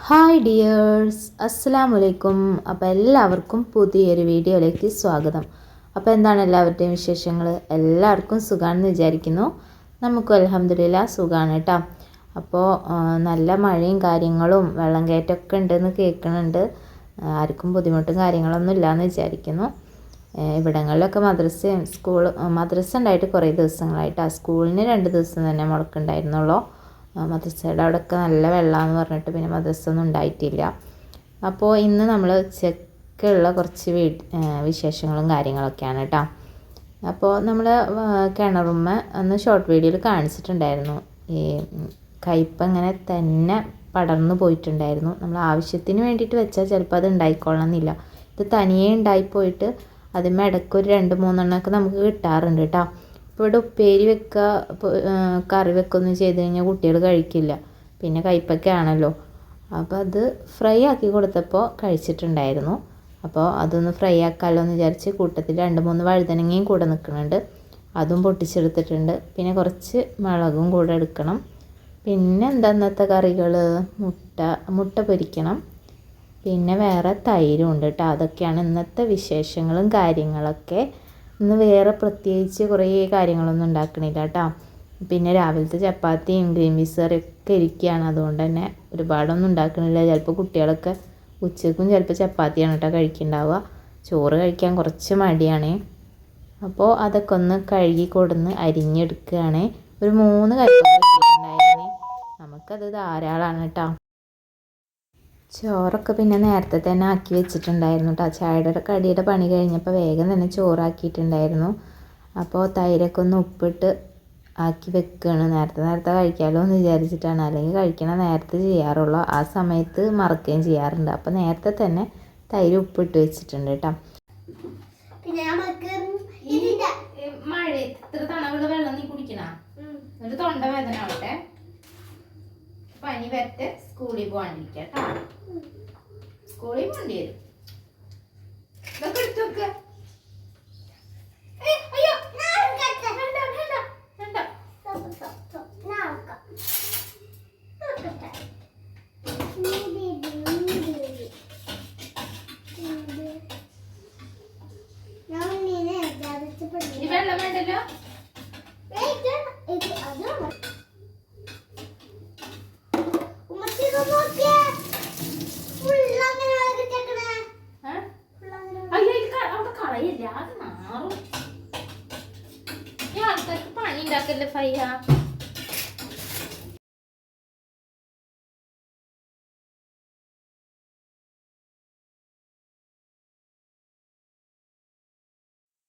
Hi dears, അസ്സലാമലൈക്കും. അപ്പോൾ എല്ലാവർക്കും പുതിയൊരു വീഡിയോയിലേക്ക് സ്വാഗതം. അപ്പോൾ എന്താണ് എല്ലാവരുടെയും വിശേഷങ്ങൾ? എല്ലാവർക്കും സുഖമാണെന്ന് വിചാരിക്കുന്നു. നമുക്കും അൽഹംദുലില്ലാ സുഖമാണ് കേട്ടോ. അപ്പോൾ നല്ല മഴയും കാര്യങ്ങളും വെള്ളം കയറ്റമൊക്കെ ഉണ്ടെന്ന് കേൾക്കുന്നുണ്ട്. ആർക്കും ബുദ്ധിമുട്ടും കാര്യങ്ങളൊന്നും ഇല്ലയെന്ന് വിചാരിക്കുന്നു. ഇവിടങ്ങളിലൊക്കെ മദ്രസ ഉണ്ടായിട്ട് കുറേ ദിവസങ്ങളായിട്ടാണ്. സ്കൂളിന് 2 ദിവസം തന്നെ മുടക്കുണ്ടായിരുന്നുള്ളൂ. മദ്രസയുടെ അവിടെയൊക്കെ നല്ല വെള്ളമാണെന്ന് പറഞ്ഞിട്ട് പിന്നെ മദ്രസ ഒന്നും ഉണ്ടായിട്ടില്ല. അപ്പോൾ ഇന്ന് നമ്മൾ ഉച്ചയ്ക്കുള്ള കുറച്ച് വിശേഷങ്ങളും കാര്യങ്ങളൊക്കെയാണ് കേട്ടോ. അപ്പോൾ നമ്മൾ കിണറുമ്മ ഒന്ന് ഷോർട്ട് വീഡിയോയിൽ കാണിച്ചിട്ടുണ്ടായിരുന്നു. ഈ കയ്പ ഇങ്ങനെ തന്നെ പടർന്നു പോയിട്ടുണ്ടായിരുന്നു. നമ്മൾ ആവശ്യത്തിന് വേണ്ടിയിട്ട് വെച്ചാൽ ചിലപ്പോൾ അത് ഉണ്ടായിക്കൊള്ളണമെന്നില്ല. ഇത് തനിയെ ഉണ്ടായിപ്പോയിട്ട് അതിന്മേ ഇടയ്ക്ക് ഒരു 2-3 എണ്ണമൊക്കെ നമുക്ക് കിട്ടാറുണ്ട് കേട്ടോ. ഇപ്പോൾ ഇവിടെ ഉപ്പേരി വെക്കുക, കറി വെക്കുകയൊന്നും ചെയ്ത് കഴിഞ്ഞാൽ കുട്ടികൾ കഴിക്കില്ല. പിന്നെ കയ്പൊക്കെ ആണല്ലോ. അപ്പോൾ അത് ഫ്രൈ ആക്കി കൊടുത്തപ്പോൾ കഴിച്ചിട്ടുണ്ടായിരുന്നു. അപ്പോൾ അതൊന്ന് ഫ്രൈ ആക്കാമല്ലോ എന്ന് വിചാരിച്ച് കൂട്ടത്തിൽ 2-3 വഴുതനങ്ങയും കൂടെ നിൽക്കുന്നുണ്ട്. അതും പൊട്ടിച്ചെടുത്തിട്ടുണ്ട്. പിന്നെ കുറച്ച് മുളകും കൂടെ എടുക്കണം. പിന്നെ എന്താ ഇന്നത്തെ കറികൾ? മുട്ട പൊരിക്കണം. പിന്നെ വേറെ തൈരും ഉണ്ട് കേട്ടോ. അതൊക്കെയാണ് ഇന്നത്തെ വിശേഷങ്ങളും കാര്യങ്ങളൊക്കെ. ഇന്ന് വേറെ പ്രത്യേകിച്ച് കുറേ കാര്യങ്ങളൊന്നും ഉണ്ടാക്കണില്ല കേട്ടോ. പിന്നെ രാവിലത്തെ ചപ്പാത്തിയും ഗ്രീൻ പീസ് കറിയൊക്കെ ഇരിക്കുകയാണ്. അതുകൊണ്ട് തന്നെ ഒരുപാടൊന്നും ഉണ്ടാക്കണില്ല. ചിലപ്പോൾ കുട്ടികളൊക്കെ ഉച്ചയ്ക്കും ചിലപ്പോൾ ചപ്പാത്തിയാണ് കേട്ടോ കഴിക്കുന്നുണ്ടാവുക. ചോറ് കഴിക്കാൻ കുറച്ച് മടിയാണ്. അപ്പോൾ അതൊക്കെ ഒന്ന് കഴുകി കൊടുന്ന് അരിഞ്ഞെടുക്കുകയാണ്. ഒരു 3 കയ്പ കഴിച്ചിട്ടുണ്ടായിരുന്നു. നമുക്കത് ധാരാളമാണ് കേട്ടോ. ചോറൊക്കെ പിന്നെ നേരത്തെ തന്നെ ആക്കി വെച്ചിട്ടുണ്ടായിരുന്നു കേട്ടോ. ചായയുടെ കടിയുടെ പണി കഴിഞ്ഞപ്പോൾ വേഗം തന്നെ ചോറാക്കിയിട്ടുണ്ടായിരുന്നു. അപ്പോൾ തൈരൊക്കെ ഒന്ന് ഉപ്പിട്ട് ആക്കി വെക്കുകയാണ്. നേരത്തെ കഴിക്കാമല്ലോ എന്ന് വിചാരിച്ചിട്ടാണ്. അല്ലെങ്കിൽ കഴിക്കണ നേരത്തെ ചെയ്യാറുള്ളൂ. ആ സമയത്ത് മറക്കുകയും ചെയ്യാറുണ്ട്. അപ്പോൾ നേരത്തെ തന്നെ തൈര് ഉപ്പിട്ട് വെച്ചിട്ടുണ്ട് കേട്ടോ. പിന്നെ മഴ ഇത്ര തണവുള്ള വെള്ളം നീ കുടിക്കണ എന്നിട്ട് തൊണ്ട വേദന ആവട്ടെ, പനി വരട്ടെ, സ്കൂളിൽ പോകാണ്ടിരിക്കുക കേട്ടോ. സ്കൂളിൽ പോകേണ്ടി വരും. ഇതൊക്കെ എടുത്തു വെക്ക. ഇനി വെള്ളം വേണ്ടല്ലോ. പണി ഉണ്ടാക്കല്ലേ ഫയ്യ.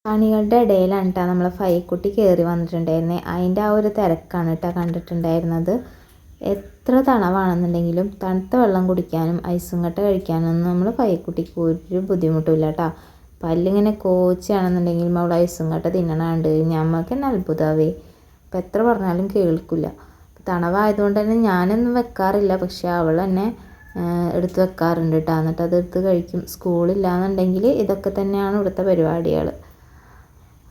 പണികളുടെ ഇടയിലാണ് കേട്ടോ നമ്മളെ ഫൈക്കുട്ടി കയറി വന്നിട്ടുണ്ടായിരുന്നത്. അതിൻ്റെ ആ ഒരു തിരക്കാണ് കേട്ടോ കണ്ടിട്ടുണ്ടായിരുന്നത്. എത്ര തണവാണെന്നുണ്ടെങ്കിലും തണുത്ത വെള്ളം കുടിക്കാനും ഐസും കട്ട കഴിക്കാനൊന്നും നമ്മൾ ഫൈക്കുട്ടിക്ക് ഒരു ബുദ്ധിമുട്ടില്ല കേട്ടോ. പല്ലിങ്ങനെ കോച്ചാണെന്നുണ്ടെങ്കിലും അവൾ ഐസും കട്ട തിന്നണാണ്ട് ഞമ്മക്ക് തന്നെ അത്ഭുതമാവേ. അപ്പം എത്ര പറഞ്ഞാലും കേൾക്കില്ല. തണവായതുകൊണ്ട് തന്നെ ഞാനൊന്നും വെക്കാറില്ല. പക്ഷെ അവൾ തന്നെ എടുത്ത് വെക്കാറുണ്ട് കേട്ടോ. എന്നിട്ട് അത് എടുത്ത് കഴിക്കും. സ്കൂളില്ലാന്നുണ്ടെങ്കിൽ ഇതൊക്കെ തന്നെയാണ് ഇവിടുത്തെ പരിപാടികൾ.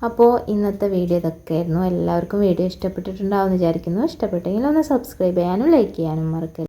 അപ്പോൾ ഇന്നത്തെ വീഡിയോ ഇതൊക്കെയായിരുന്നു. എല്ലാവർക്കും വീഡിയോ ഇഷ്ടപ്പെട്ടിട്ടുണ്ടാവും എന്ന് വിചാരിക്കുന്നു. ഇഷ്ടപ്പെട്ടെങ്കിൽ ഒന്ന് സബ്സ്ക്രൈബ് ചെയ്യാനും ലൈക്ക് ചെയ്യാനും മറക്കരുത്.